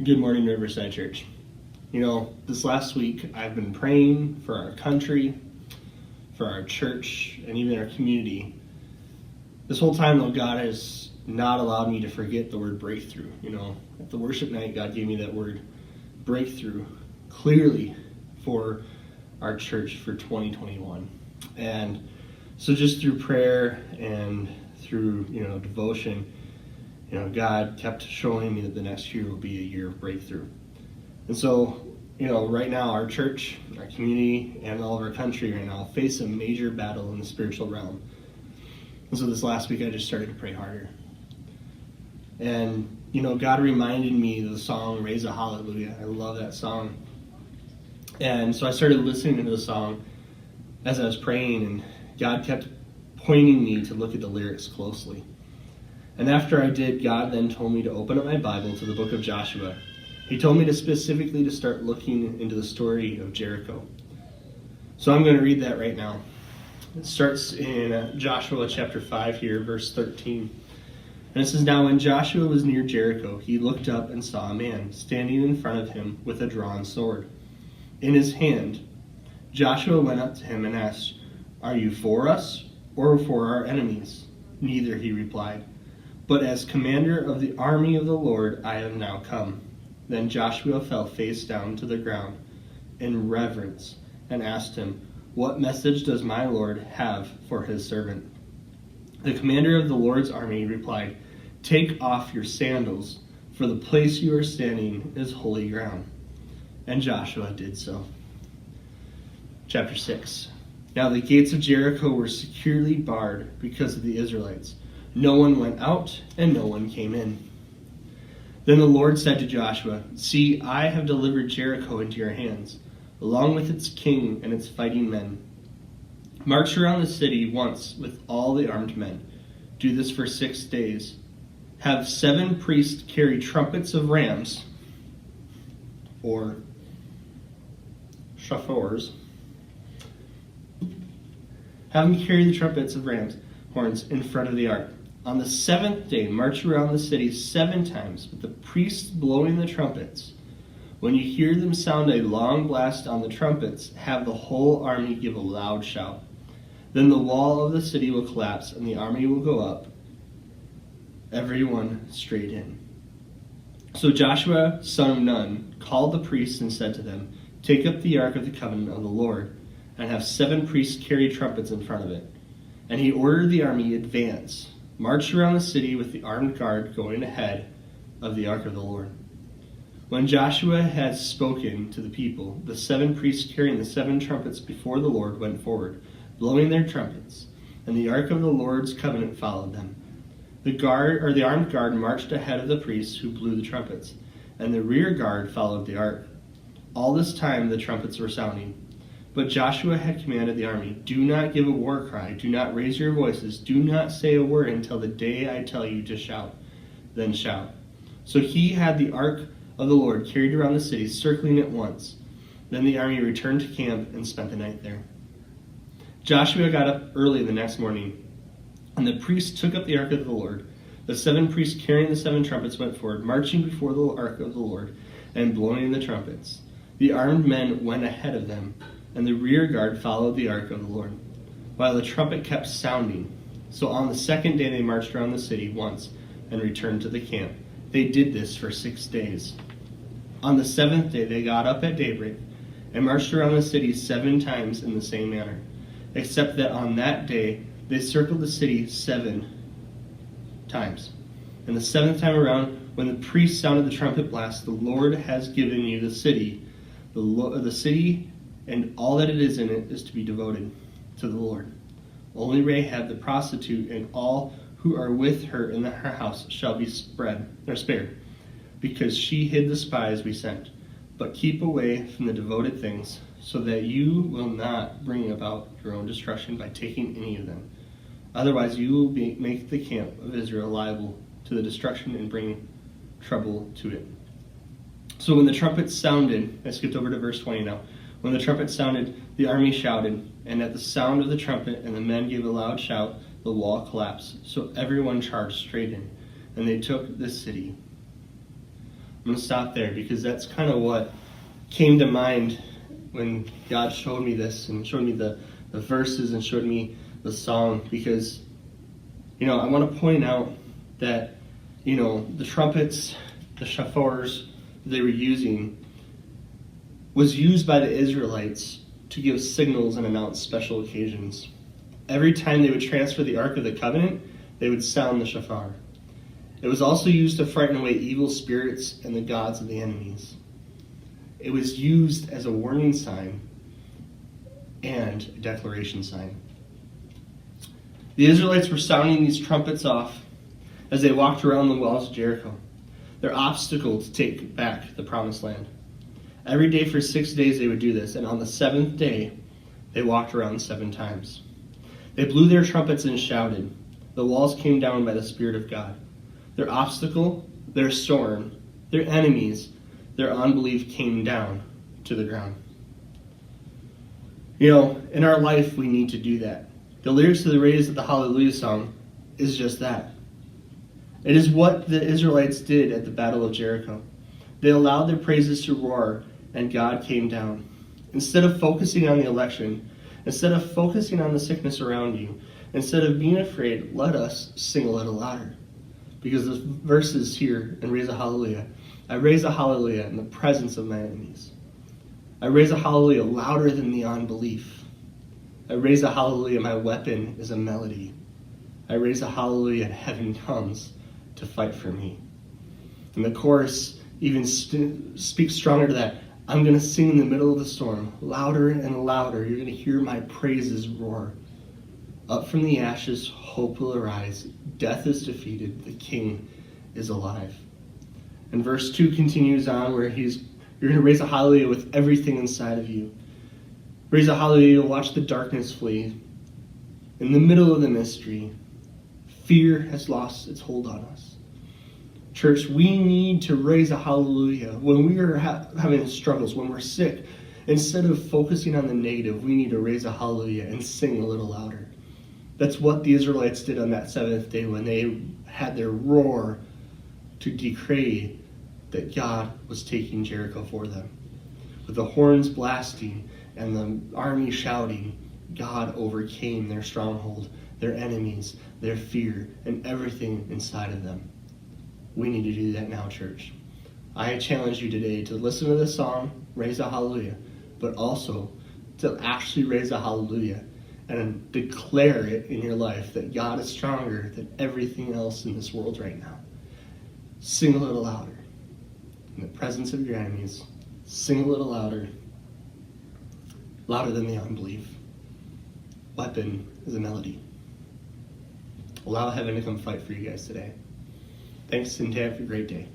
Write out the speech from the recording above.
Good morning, Riverside Church. This last week I've been praying for our country, for our church, and even our community. This whole time, though, God has not allowed me to forget the word breakthrough. At the worship night, God gave me that word breakthrough clearly for our church for 2021. And so just through prayer and through, devotion, God kept showing me that the next year will be a year of breakthrough. And so, right now our church, our community, and all of our country right now face a major battle in the spiritual realm. And so this last week I just started to pray harder. And, God reminded me of the song, Raise a Hallelujah. I love that song. And so I started listening to the song as I was praying, and God kept pointing me to look at the lyrics closely. And after I did, God then told me to open up my Bible to the book of Joshua. He told me to specifically to start looking into the story of Jericho. So I'm going to read that right now. It starts in Joshua chapter 5 here, verse 13. And it says, "Now when Joshua was near Jericho, he looked up and saw a man standing in front of him with a drawn sword in his hand. Joshua went up to him and asked, 'Are you for us or for our enemies?' 'Neither,' he replied. 'But as commander of the army of the Lord, I have now come.' Then Joshua fell face down to the ground in reverence and asked him, 'What message does my Lord have for his servant?' The commander of the Lord's army replied, 'Take off your sandals, for the place you are standing is holy ground.' And Joshua did so." Chapter 6. Now the gates of Jericho were securely barred because of the Israelites. No one went out, and no one came in. Then the Lord said to Joshua, "See, I have delivered Jericho into your hands, along with its king and its fighting men. March around the city once with all the armed men. Do this for 6 days. Have 7 priests carry trumpets of rams, or shofars. Have them carry the trumpets of rams' horns in front of the ark. On the 7th day, march around the city 7 times with the priests blowing the trumpets. When you hear them sound a long blast on the trumpets, have the whole army give a loud shout. Then the wall of the city will collapse and the army will go up, everyone straight in." So Joshua, son of Nun, called the priests and said to them, "Take up the ark of the covenant of the Lord, and have 7 priests carry trumpets in front of it." And he ordered the army, "Advance. March around the city with the armed guard going ahead of the ark of the Lord." When Joshua had spoken to the people, the 7 priests carrying the 7 trumpets before the Lord went forward, blowing their trumpets, and the ark of the Lord's covenant followed them. The armed guard marched ahead of the priests who blew the trumpets, and the rear guard followed the ark. All this time the trumpets were sounding. But Joshua had commanded the army, "Do not give a war cry, do not raise your voices, do not say a word until the day I tell you to shout, then shout." So he had the ark of the Lord carried around the city, circling it once. Then the army returned to camp and spent the night there. Joshua got up early the next morning, and the priests took up the ark of the Lord. The 7 priests carrying the 7 trumpets went forward, marching before the ark of the Lord and blowing the trumpets. The armed men went ahead of them, and the rear guard followed the ark of the Lord, while the trumpet kept sounding. So on the 2nd day they marched around the city once and returned to the camp. They did this for 6 days. On the 7th day they got up at daybreak and marched around the city 7 times in the same manner, except that on that day they circled the city 7 times. And the 7th time around, when the priest sounded the trumpet blast, "The Lord has given you the city. The city and all that it is in it is to be devoted to the Lord. Only Rahab the prostitute and all who are with her in her house shall be spared, because she hid the spies we sent. But keep away from the devoted things, so that you will not bring about your own destruction by taking any of them. Otherwise you will make the camp of Israel liable to the destruction and bring trouble to it." So when the trumpets sounded, I skipped over to verse 20 now. When the trumpet sounded, the army shouted, and at the sound of the trumpet and the men gave a loud shout, the wall collapsed. So everyone charged straight in, and they took the city. I'm going to stop there because that's kind of what came to mind when God showed me this and showed me the verses and showed me the song. Because, I want to point out that, the trumpets, the shofars they were using was used by the Israelites to give signals and announce special occasions. Every time they would transfer the Ark of the Covenant, they would sound the shofar. It was also used to frighten away evil spirits and the gods of the enemies. It was used as a warning sign and a declaration sign. The Israelites were sounding these trumpets off as they walked around the walls of Jericho, their obstacle to take back the promised land. Every day for 6 days they would do this, and on the seventh day they walked around 7 times. They blew their trumpets and shouted. The walls came down by the Spirit of God. Their obstacle, their storm, their enemies, their unbelief came down to the ground. In our life we need to do that. The lyrics to the Raise of the Hallelujah song is just that. It is what the Israelites did at the Battle of Jericho. They allowed their praises to roar, and God came down. Instead of focusing on the election, instead of focusing on the sickness around you, instead of being afraid, let us sing a little louder. Because the verses here in Raise a Hallelujah, I raise a hallelujah in the presence of my enemies. I raise a hallelujah louder than the unbelief. I raise a hallelujah, my weapon is a melody. I raise a hallelujah, and heaven comes to fight for me. And the chorus even speaks stronger to that. I'm going to sing in the middle of the storm, louder and louder. You're going to hear my praises roar. Up from the ashes, hope will arise. Death is defeated. The King is alive. And verse 2 continues on where you're going to raise a hallelujah with everything inside of you. Raise a hallelujah, watch the darkness flee. In the middle of the mystery, fear has lost its hold on us. Church, we need to raise a hallelujah when we are having struggles, when we're sick. Instead of focusing on the negative, we need to raise a hallelujah and sing a little louder. That's what the Israelites did on that 7th day when they had their roar to decree that God was taking Jericho for them. With the horns blasting and the army shouting, God overcame their stronghold, their enemies, their fear, and everything inside of them. We need to do that now, church. I challenge you today to listen to this song, Raise a Hallelujah, but also to actually raise a hallelujah and declare it in your life that God is stronger than everything else in this world right now. Sing a little louder. In the presence of your enemies, sing a little louder. Louder than the unbelief. Weapon is a melody. Allow heaven to come fight for you guys today. Thanks, and have a great day.